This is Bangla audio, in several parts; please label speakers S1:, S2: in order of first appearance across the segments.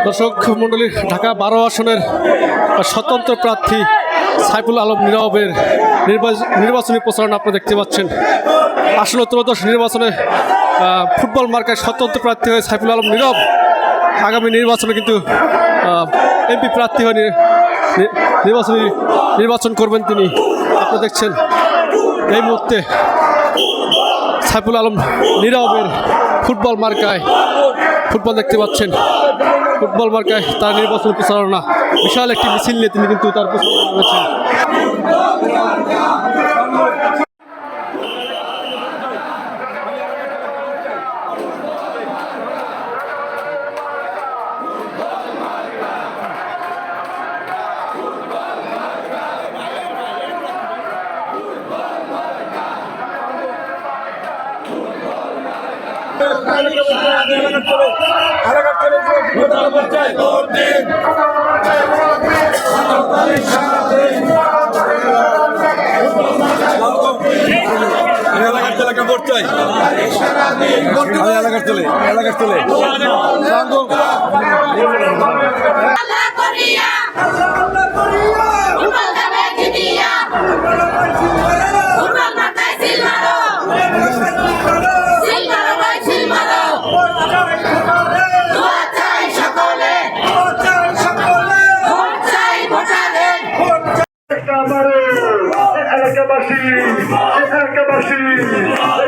S1: দর্শক মণ্ডলী, ঢাকা 12 আসনের স্বতন্ত্র প্রার্থী সাইফুল আলম নীরবের নির্বাচনী প্রচারণা আপনারা দেখতে পাচ্ছেন। আসলে ত্রয়োদশ নির্বাচনে ফুটবল মার্কায় স্বতন্ত্র প্রার্থী হয়ে সাইফুল আলম নীরব আগামী নির্বাচনে কিন্তু এমপি প্রার্থী হয়ে নির্বাচন করবেন তিনি। আপনারা দেখছেন এই মুহূর্তে সাইফুল আলম নীরবের ফুটবল মার্কায় ফুটবল দেখতে পাচ্ছেন। ফুটবল মার্কায় তার নির্বাচন প্রচারণা, বিশাল একটি মিছিল নিয়ে তিনি কিন্তু তার প্রচারণা করেছেন।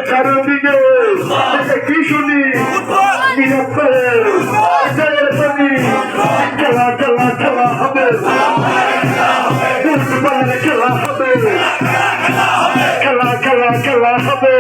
S2: চারিদিকে কি শুনি খেলা খেলা খেলা হবে, ফুটবলের খেলা হবে, খেলা খেলা খেলা হবে।